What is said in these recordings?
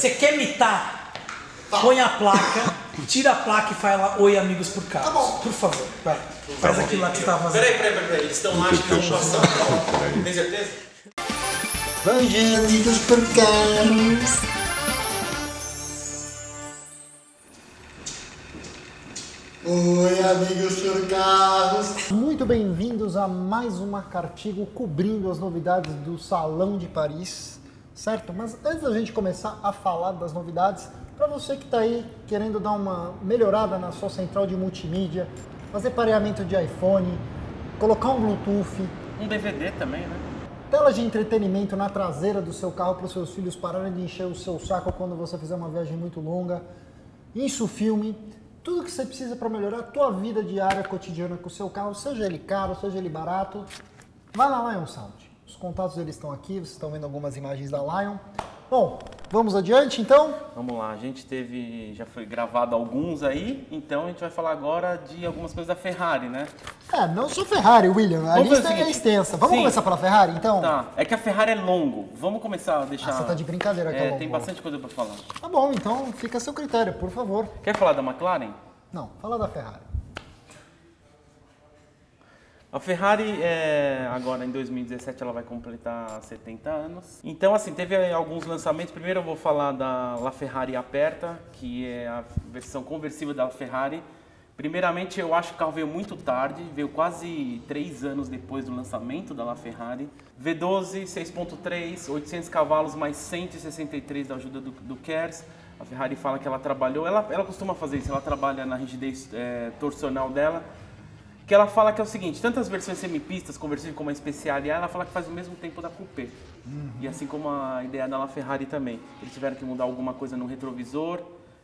Você quer mitar? Põe a placa, tira a placa e fala oi amigos por carros. Tá bom. Por favor, vai. Faz aquilo lá que você tava fazendo. Peraí. Eles estão lá, acho que estão passando. Tem certeza? Bom dia, amigos por carros. Oi, amigos por carros. Muito bem-vindos a mais uma Cartigo cobrindo as novidades do Salão de Paris, certo? Mas antes da gente começar a falar das novidades, para você que está aí querendo dar uma melhorada na sua central de multimídia, fazer pareamento de iPhone, colocar um Bluetooth, Um DVD também, né? tela de entretenimento na traseira do seu carro para os seus filhos pararem de encher o seu saco quando você fizer uma viagem muito longa, isso filme, tudo que você precisa para melhorar a tua vida diária, cotidiana com o seu carro, seja ele caro, seja ele barato, vai na Lion Sound. Os contatos deles estão aqui, vocês estão vendo algumas imagens da Lion. Bom, vamos adiante então? Vamos lá, a gente já foi gravado alguns aí, então a gente vai falar agora de algumas coisas da Ferrari, né? Não sou Ferrari, William, a lista é extensa. Vamos começar pela Ferrari então? Tá, é que a Ferrari é longo, vamos começar a deixar... Você tá de brincadeira que é longo. Tem bastante coisa pra falar. Tá bom, então fica a seu critério, por favor. Quer falar da McLaren? Não, fala da Ferrari. A Ferrari, agora em 2017, ela vai completar 70 anos. Então, assim, teve alguns lançamentos. Primeiro eu vou falar da LaFerrari Aperta, que é a versão conversível da Ferrari. Primeiramente, eu acho que o carro veio muito tarde, veio quase 3 anos depois do lançamento da LaFerrari. V12, 6.3, 800 cavalos, mais 163 da ajuda do KERS. A Ferrari fala que ela trabalhou, ela costuma fazer isso, ela trabalha na rigidez torsional dela. Que ela fala que é o seguinte, tanto as versões semipistas, conversível como a Speciale, ela fala que faz o mesmo tempo da Coupé. E assim como a ideia da LaFerrari também. Eles tiveram que mudar alguma coisa no retrovisor,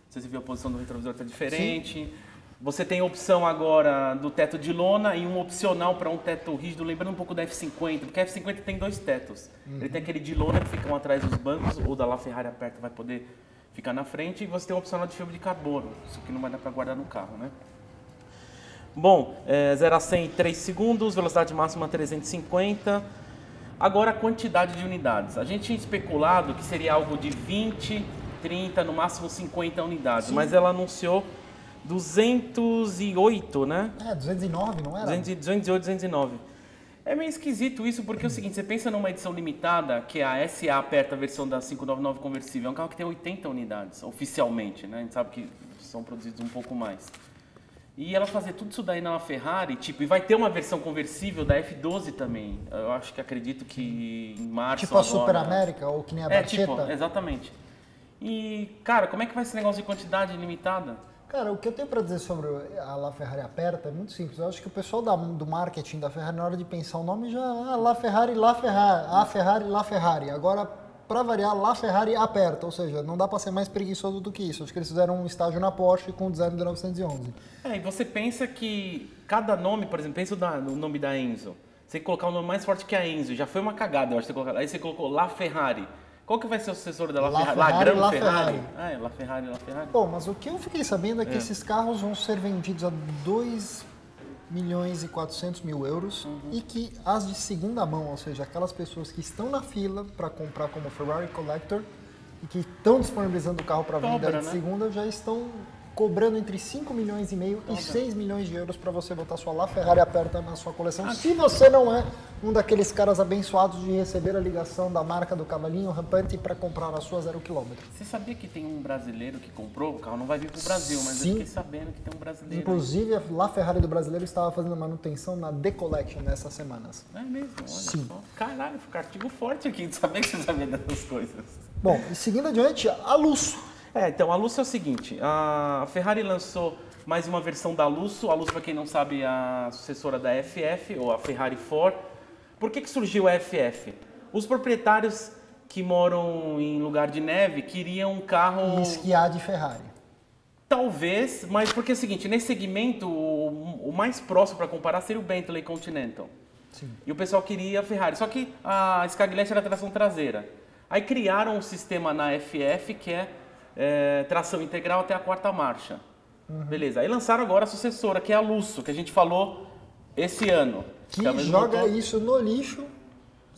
você viu a posição do retrovisor está diferente. Sim. Você tem a opção agora do teto de lona e um opcional para um teto rígido, lembrando um pouco da F50, porque a F50 tem 2 tetos. Ele tem aquele de lona que ficam atrás dos bancos, ou da LaFerrari Aperta vai poder ficar na frente, e você tem um opcional de fibra de carbono, isso que não vai dar para guardar no carro, né? Bom, 0 a 100 em 3 segundos, velocidade máxima 350. Agora a quantidade de unidades. A gente tinha especulado que seria algo de 20, 30, no máximo 50 unidades. Sim. Mas ela anunciou 208, né? 209, não era? 208, 209. É meio esquisito isso, porque é o seguinte, você pensa numa edição limitada, que é a SA Aperta, a versão da 599 conversível, é um carro que tem 80 unidades, oficialmente, né? A gente sabe que são produzidos um pouco mais. E ela fazer tudo isso daí na Ferrari, tipo, e vai ter uma versão conversível da F12 também. Eu acho que acredito que em março tipo a agora... Super América ou que nem a Barchetta? Tipo, exatamente. E, cara, como é que vai esse negócio de quantidade limitada? Cara, o que eu tenho para dizer sobre a LaFerrari Aperta é muito simples. Eu acho que o pessoal do marketing da Ferrari, na hora de pensar o nome, já... LaFerrari, a Ferrari, LaFerrari. Agora, para variar, LaFerrari Aperta, ou seja, não dá para ser mais preguiçoso do que isso. Acho que eles fizeram um estágio na Porsche com o design do 911. E você pensa que cada nome, por exemplo, pensa no nome da Enzo. Você tem que colocar um nome mais forte que a Enzo, já foi uma cagada, eu acho. Aí você colocou LaFerrari. Qual que vai ser o sucessor da LaFerrari? LaFerrari. LaFerrari. Bom, mas o que eu fiquei sabendo é que esses carros vão ser vendidos a 2.400.000 euros e que as de segunda mão, ou seja, aquelas pessoas que estão na fila para comprar como Ferrari Collector e que estão disponibilizando o carro para venda de segunda, já estão cobrando entre 5,5 milhões e 6 milhões de euros para você botar sua LaFerrari Aperta na sua coleção. Se você não é um daqueles caras abençoados de receber a ligação da marca do cavalinho rampante para comprar a sua 0 km. Você sabia que tem um brasileiro que comprou? O carro não vai vir pro Brasil, mas Sim. Eu fiquei sabendo que tem um brasileiro. Inclusive, a LaFerrari do brasileiro estava fazendo manutenção na The Collection nessas semanas. É mesmo? Olha Sim. Só. Caralho, fica artigo forte aqui de saber que você sabia dessas coisas. Bom, e seguindo adiante, a Lusso. Então, a Lusso é o seguinte, a Ferrari lançou mais uma versão da Lusso. A Lusso, para quem não sabe, é a sucessora da FF, ou a Ferrari 4. Por que surgiu a FF? Os proprietários que moram em lugar de neve queriam um carro... E esquiar de Ferrari. Talvez, mas porque é o seguinte, nesse segmento, o mais próximo para comparar seria o Bentley Continental. Sim. E o pessoal queria a Ferrari, só que a Skyline era tração traseira. Aí criaram um sistema na FF que é tração integral até a 4ª marcha. Beleza, aí lançaram agora a sucessora, que é a Lusso, que a gente falou esse ano. Que joga isso no lixo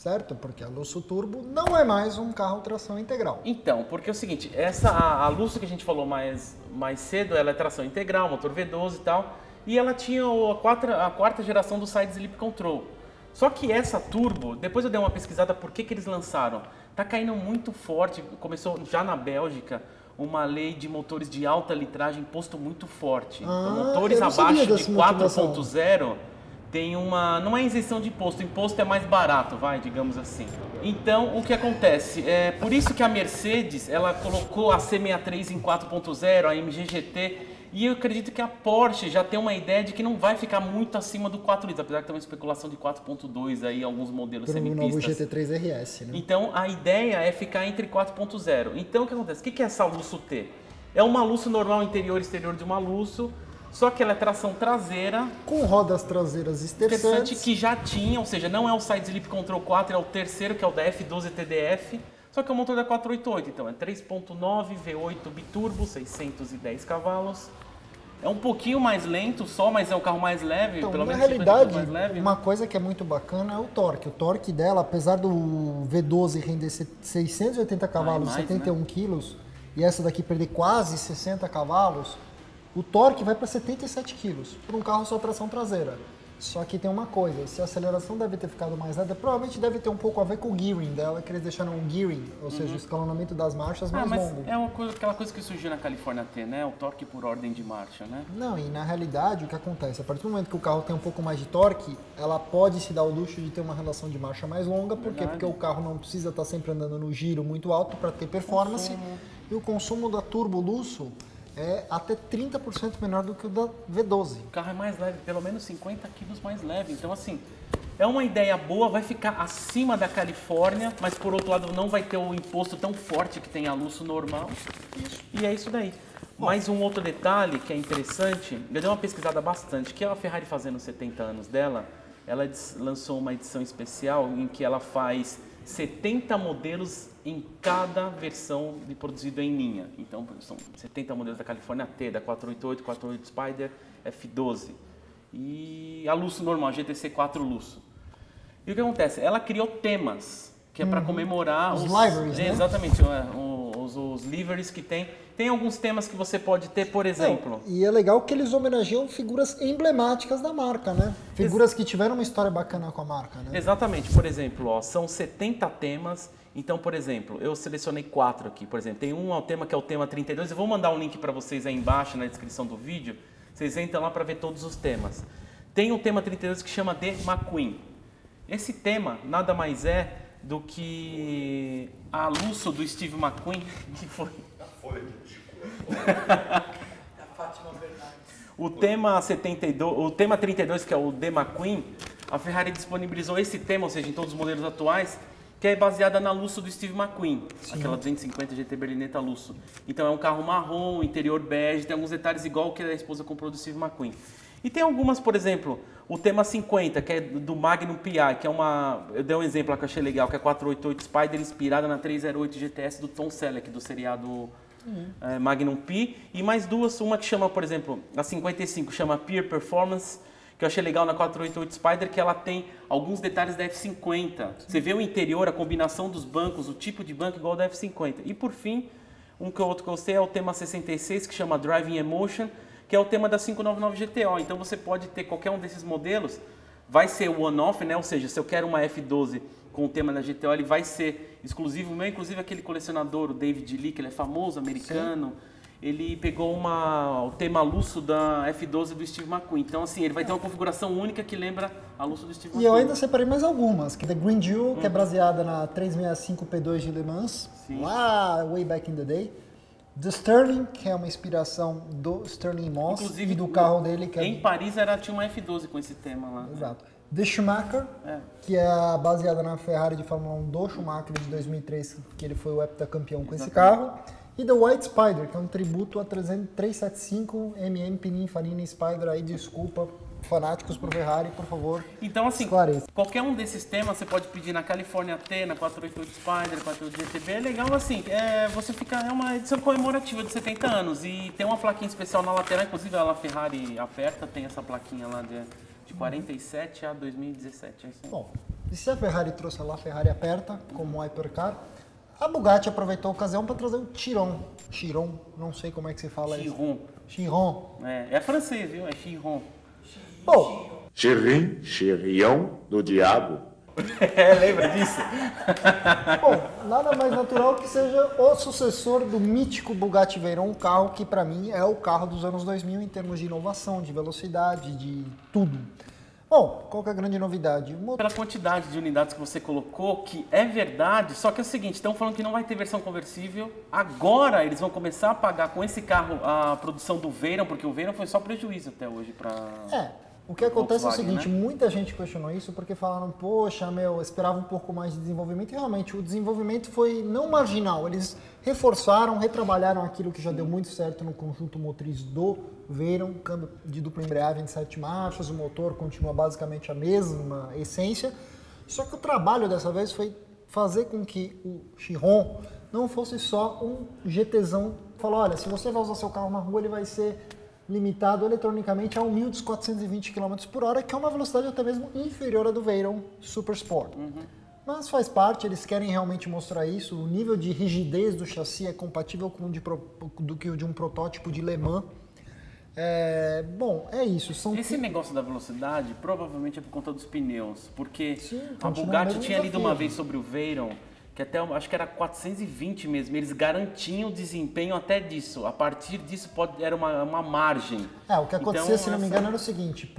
certo? Porque a Lusso Turbo não é mais um carro tração integral. Então, porque é o seguinte, a Lusso que a gente falou mais cedo, ela é tração integral, motor V12 e tal, e ela tinha a quarta geração do Side Sleep Control. Só que essa Turbo, depois eu dei uma pesquisada por que eles lançaram. Tá caindo muito forte, começou já na Bélgica, uma lei de motores de alta litragem imposto muito forte. Então, motores abaixo de 4.0 tem não é isenção de imposto, o imposto é mais barato, digamos assim. Então, o que acontece? É por isso que a Mercedes, ela colocou a C63 em 4.0, a MG GT, e eu acredito que a Porsche já tem uma ideia de que não vai ficar muito acima do 4 litros, apesar que tem uma especulação de 4.2 aí, alguns modelos semipistas. Pro novo GT3 RS, né? Então, a ideia é ficar entre 4.0. Então, o que acontece? O que é essa Lusso T? É uma Lusso normal interior e exterior de uma Lusso, só que ela é tração traseira. Com rodas traseiras esterçantes. Que já tinha, ou seja, não é o Side Sleep Control 4, é o terceiro, que é o da F12 TDF, só que é o motor da 488, então é 3.9 V8 biturbo, 610 cavalos. É um pouquinho mais lento só, mas é o carro mais leve, então, pelo menos na realidade, mais leve. Uma coisa que é muito bacana é o torque. O torque dela, apesar do V12 render 680 cavalos e 71 quilos, e essa daqui perder quase 60 cavalos, o torque vai para 77 quilos, por um carro só tração traseira. Só que tem uma coisa, se a aceleração deve ter ficado mais lenta, provavelmente deve ter um pouco a ver com o gearing dela, que eles deixaram um gearing, ou seja, o escalonamento das marchas mais longo. É aquela coisa que surgiu na Califórnia T, né? O torque por ordem de marcha, né? Não, e na realidade o que acontece? A partir do momento que o carro tem um pouco mais de torque, ela pode se dar o luxo de ter uma relação de marcha mais longa. Por quê? Porque o carro não precisa estar sempre andando no giro muito alto para ter performance. E o consumo da Turbo Lusso é até 30% menor do que o da V12. O carro é mais leve, pelo menos 50 quilos mais leve. Então, assim, é uma ideia boa, vai ficar acima da Califórnia, mas por outro lado não vai ter o imposto tão forte que tem a Lusso normal. Isso. E é isso daí. Mais um outro detalhe que é interessante, eu dei uma pesquisada bastante, que é a Ferrari fazendo os 70 anos dela, ela lançou uma edição especial em que ela faz 70 modelos em cada versão produzido em linha. Então, são 70 modelos da California T, da 488, 488 Spider, F12. E a Lusso normal, GTC 4 Lusso. E o que acontece? Ela criou temas, que é para comemorar os liveries, né? Exatamente, os liveries que tem. Tem alguns temas que você pode ter, por exemplo... E é legal que eles homenageiam figuras emblemáticas da marca, né? Figuras que tiveram uma história bacana com a marca, né? Exatamente. Por exemplo, são 70 temas. Então, por exemplo, eu selecionei 4 aqui. Por exemplo, tem um tema que é o tema 32. Eu vou mandar um link para vocês aí embaixo na descrição do vídeo. Vocês entram lá para ver todos os temas. Tem o tema 32 que chama The McQueen. Esse tema nada mais é do que a Lusso do Steve McQueen, que foi... O tema 72, o tema 32, que é o The McQueen, a Ferrari disponibilizou esse tema, ou seja, em todos os modelos atuais, que é baseada na Lusso do Steve McQueen, aquela 250 GT Berlinetta Lusso. Então é um carro marrom, interior bege, tem alguns detalhes igual o que a esposa comprou do Steve McQueen. E tem algumas, por exemplo, o tema 50, que é do Magnum PI, que é uma... Eu dei um exemplo lá que eu achei legal, que é a 488 Spider, inspirada na 308 GTS do Tom Selleck, do seriado Magnum P. E mais duas, uma que chama, por exemplo, a 55, chama Peer Performance, que eu achei legal na 488 Spider, que ela tem alguns detalhes da F50. Você vê o interior, a combinação dos bancos, o tipo de banco igual da F50. E por fim, outro que eu gostei é o tema 66, que chama Driving Emotion, que é o tema da 599 GTO. Então você pode ter qualquer um desses modelos, vai ser o one-off, né? Ou seja, se eu quero uma F12 com o tema da GTO, ele vai ser exclusivo meu. Inclusive aquele colecionador, o David Lee, que ele é famoso, americano, sim, ele pegou o tema Lusso da F12 do Steve McQueen. Então assim, ele vai ter uma configuração única que lembra a Lusso do Steve McQueen. E eu ainda separei mais algumas, que é The Green Jewel, que é baseada na 365 P2 de Le Mans, lá way back in the day. The Sterling, que é uma inspiração do Sterling Moss, inclusive, e do carro dele. Que em Paris tinha uma F12 com esse tema lá. Exato. The Schumacher, que é baseada na Ferrari de Fórmula 1 do Schumacher de 2003, que ele foi o heptacampeão com esse carro. E The White Spider, que é um tributo a 375 MM Pininfarina Spider. Aí, desculpa, fanáticos por Ferrari, por favor. Então, assim, esclareça. Qualquer um desses temas você pode pedir na California T, na 488 Spider, 488 GTB. É legal, assim, você fica. É uma edição comemorativa de 70 anos. E tem uma plaquinha especial na lateral, inclusive a Ferrari aperta, tem essa plaquinha lá de 47 a 2017. É isso aí. Bom, E se a Ferrari trouxe a LaFerrari aperta, como um hypercar, a Bugatti aproveitou a ocasião para trazer o Chiron, não sei como é que se fala isso. Chiron. É francês, viu? É Chiron. Bom, Chirion do diabo. Lembra disso? Bom, nada mais natural que seja o sucessor do mítico Bugatti Veyron, um carro que para mim é o carro dos anos 2000 em termos de inovação, de velocidade, de tudo. Bom, qual que é a grande novidade? Pela quantidade de unidades que você colocou, que é verdade, só que é o seguinte, estão falando que não vai ter versão conversível. Agora eles vão começar a pagar com esse carro a produção do Veyron, porque o Veyron foi só prejuízo até hoje para... O que acontece é o seguinte, né? Muita gente questionou isso porque falaram, poxa, esperava um pouco mais de desenvolvimento. E realmente, o desenvolvimento foi não marginal. Eles reforçaram, retrabalharam aquilo que já deu muito certo no conjunto motriz do Veyron, câmbio de dupla embreagem de 7 marchas, o motor continua basicamente a mesma essência. Só que o trabalho dessa vez foi fazer com que o Chiron não fosse só um GTzão. Falou, olha, se você vai usar seu carro na rua, ele vai ser limitado eletronicamente a humildes 420 km por hora, que é uma velocidade até mesmo inferior à do Veyron Super Sport. Mas faz parte, eles querem realmente mostrar isso. O nível de rigidez do chassi é compatível com do que o de um protótipo de Le Mans. Bom, é isso. Esse negócio da velocidade provavelmente é por conta dos pneus, porque a continua Bugatti mesmo tinha lido uma desafio. vez sobre o Veyron, que até acho que era 420 mesmo, eles garantiam o desempenho até disso. A partir disso era uma margem. O que acontecia, Então, se não me engano, era o seguinte,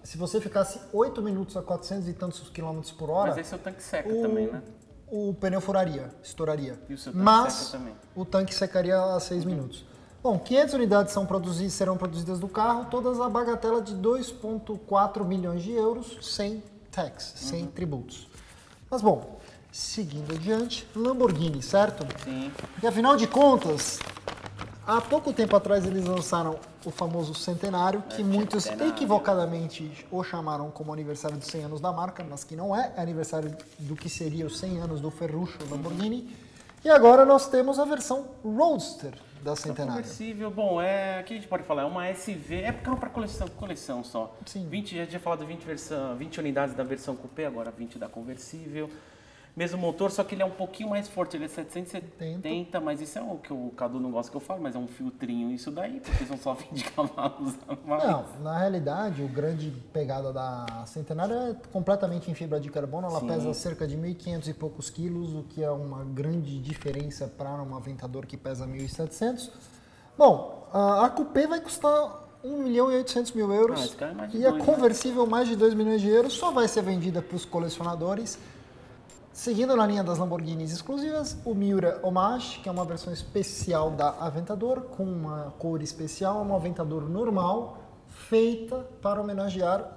se você ficasse 8 minutos a 400 e tantos quilômetros por hora... Mas esse é o tanque seca também, né? O pneu furaria, estouraria. E o seu tanque Mas seca também. o tanque secaria a 6 minutos. Bom, 500 unidades serão produzidas do carro, todas a bagatela de 2,4 milhões de euros, sem tax, sem tributos. Mas bom, seguindo adiante, Lamborghini, certo? Sim. Porque afinal de contas, há pouco tempo atrás eles lançaram o famoso Centenário, que muitos equivocadamente o chamaram como aniversário dos 100 anos da marca, mas que não é aniversário do que seria os 100 anos do Ferruccio Lamborghini. E agora nós temos a versão Roadster da Centenário. Conversível, bom, aqui a gente pode falar, é uma SV, é carro para coleção só. Sim. 20, já tinha falado 20 unidades da versão coupé, agora 20 da conversível. Mesmo motor, só que ele é um pouquinho mais forte, ele é 770, mas isso é o que o Cadu não gosta que eu falo, mas é um filtrinho isso daí, porque são só 20 cavalos a mais. Não, na realidade, o grande pegada da Centenário é completamente em fibra de carbono, ela pesa cerca de 1.500 e poucos quilos, o que é uma grande diferença para um Aventador que pesa 1.700. Bom, a Coupé vai custar 1.800.000 euros esse cara é mais de e a dois, conversível mais de 2 milhões de euros só vai ser vendida para os colecionadores. Seguindo na linha das Lamborghinis exclusivas, o Miura Homage, que é uma versão especial da Aventador, com uma cor especial, um Aventador normal, feita para homenagear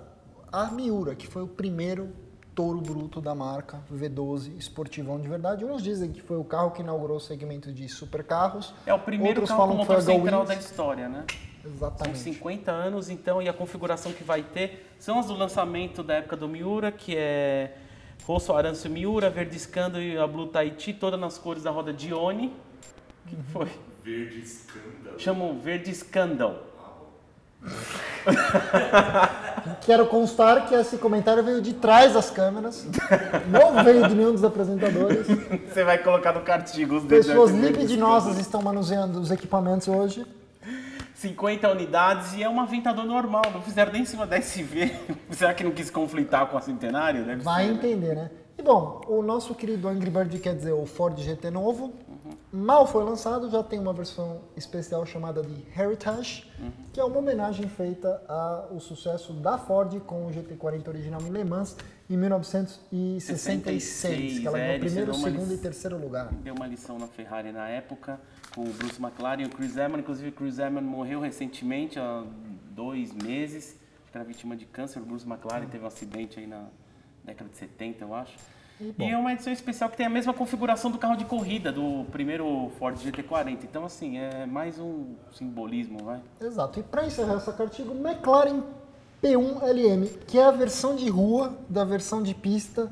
a Miura, que foi o primeiro touro bruto da marca, V12 esportivão de verdade. Uns dizem que foi o carro que inaugurou o segmento de supercarros. É o primeiro Outros carro com falam que foi motor a central Go-Wings. da história, né? Exatamente. São 50 anos, então, e a configuração que vai ter são as do lançamento da época do Miura, que é rosso, aranço Miura, verde escândalo e a Blue Tahiti, todas nas cores da roda Dione. O que foi? Verde escândalo. Chamam verde escândalo. Quero constar que esse comentário veio de trás das câmeras, não veio de nenhum dos apresentadores. Você vai colocar no cartigo os dedos. Pessoas libidinosas estão manuseando os equipamentos hoje. 50 unidades e é um Aventador normal, não fizeram nem em cima da SV. Será que não quis conflitar com a Centenário? Deve Vai ser, entender, né? E bom, o nosso querido Angry Bird, quer dizer, o Ford GT novo, mal foi lançado, já tem uma versão especial chamada de Heritage, que é uma homenagem feita ao sucesso da Ford com o GT40 original em Le Mans em 1966, que ela ganhou primeiro, segundo e terceiro lugar. Deu uma lição na Ferrari na época, com o Bruce McLaren e o Chris Amon. Inclusive o Chris Amon morreu recentemente, há 2 meses, acho que era vítima de câncer. O Bruce McLaren teve um acidente aí na década de 70, eu acho. E é uma edição especial que tem a mesma configuração do carro de corrida, do primeiro Ford GT40. Então, assim, é mais um simbolismo, vai. Exato. E para encerrar essa cartigo, McLaren P1 LM, que é a versão de rua da versão de pista.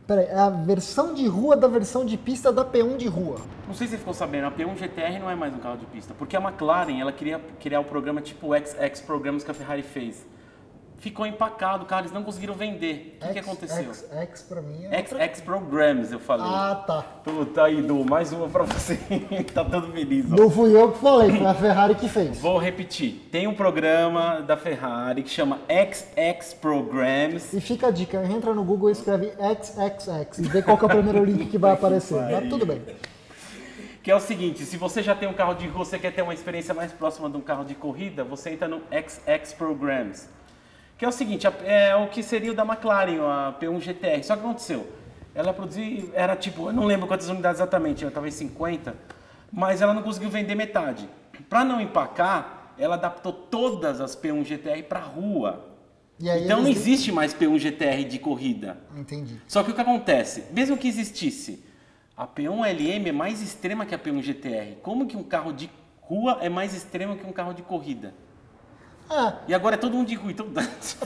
Peraí, é a versão de rua da versão de pista da P1 de rua. Não sei se você ficou sabendo, a P1 GTR não é mais um carro de pista, porque a McLaren, ela queria criar o programa tipo XX Programs que a Ferrari fez. ficou empacado, cara, eles não conseguiram vender. O que aconteceu? X pra mim é X Programs, eu falei. Ah, tá. Puta aí, Du, mais uma pra você. Tá todo feliz, ó. Não fui eu que falei, foi a Ferrari que fez. Vou repetir. Tem um programa da Ferrari que chama XX Programs. E fica a dica, entra no Google e escreve XXX e vê qual que é o primeiro link que vai aparecer. Mas tudo bem. Que é o seguinte, se você já tem um carro de rua, você quer ter uma experiência mais próxima de um carro de corrida, você entra no XX Programs. Que é o seguinte, é o que seria o da McLaren, a P1 GTR. Só que aconteceu, ela produziu, era tipo, eu não lembro quantas unidades exatamente, talvez 50, mas ela não conseguiu vender metade. Para não empacar, ela adaptou todas as P1 GTR para rua. E aí Então não existe mais P1 GTR de corrida. Entendi. Só que o que acontece, mesmo que existisse, a P1 LM é mais extrema que a P1 GTR. Como que um carro de rua é mais extremo que um carro de corrida? E agora é todo mundo de rua, então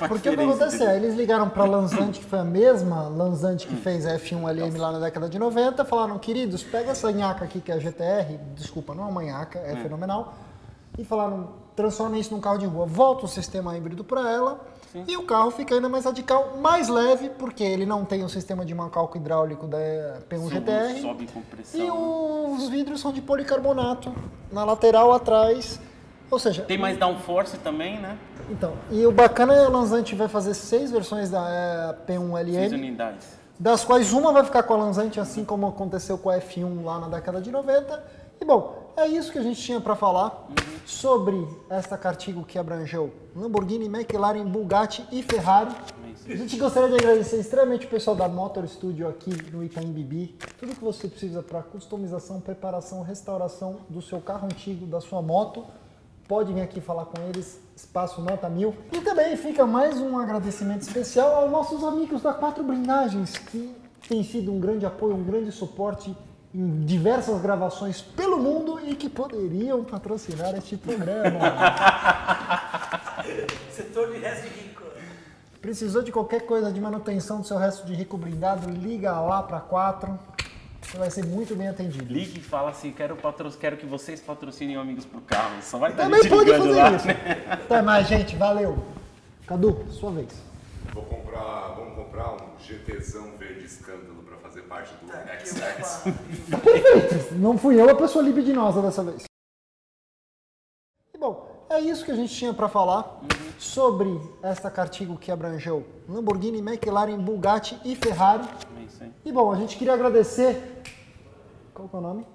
porque o que acontece eles ligaram para a Lanzante, que foi a mesma Lanzante que fez a F1 LM lá na década de 90, falaram, queridos, pega essa nhaca aqui que é a GTR, desculpa, não é uma nhaca, é fenomenal, e falaram, transforma isso num carro de rua, volta o sistema híbrido para ela, e o carro fica ainda mais radical, mais leve, porque ele não tem o sistema de mancalco hidráulico da P1 GTR, sobe compressão, e os vidros são de policarbonato, na lateral, atrás. Ou seja, tem mais downforce também, né? Então, e o bacana é que a Lanzante vai fazer 6 versões da P1 LM, 6 unidades. Das quais uma vai ficar com a Lanzante, assim como aconteceu com a F1 lá na década de 90. E bom, é isso que a gente tinha para falar sobre esta Cartigo que abrangeu Lamborghini, McLaren, Bugatti e Ferrari. A gente gostaria de agradecer extremamente o pessoal da Motor Studio aqui no Itaim Bibi. Tudo que você precisa para customização, preparação, restauração do seu carro antigo, da sua moto, pode vir aqui falar com eles, espaço nota 1000. E também fica mais um agradecimento especial aos nossos amigos da Quatro Blindagens, que tem sido um grande apoio, um grande suporte em diversas gravações pelo mundo e que poderiam patrocinar este programa. Setor de resto de rico. Precisou de qualquer coisa de manutenção do seu resto de rico blindado, liga lá para 4. Você vai ser muito bem atendido. Ligue e fala assim, quero que vocês patrocinem Amigos pro Carro. Só vai Também gente pode ligando fazer lá, isso. Né? Até mais, gente. Valeu. Cadu, sua vez. Vamos comprar um GTzão verde escândalo para fazer parte do XX. Perfeito. Não fui eu a pessoa libidinosa dessa vez. E bom, é isso que a gente tinha para falar sobre esta Cartigo que abrangeu Lamborghini, McLaren, Bugatti e Ferrari. É isso aí. E bom, a gente queria agradecer... Qual que é o nome?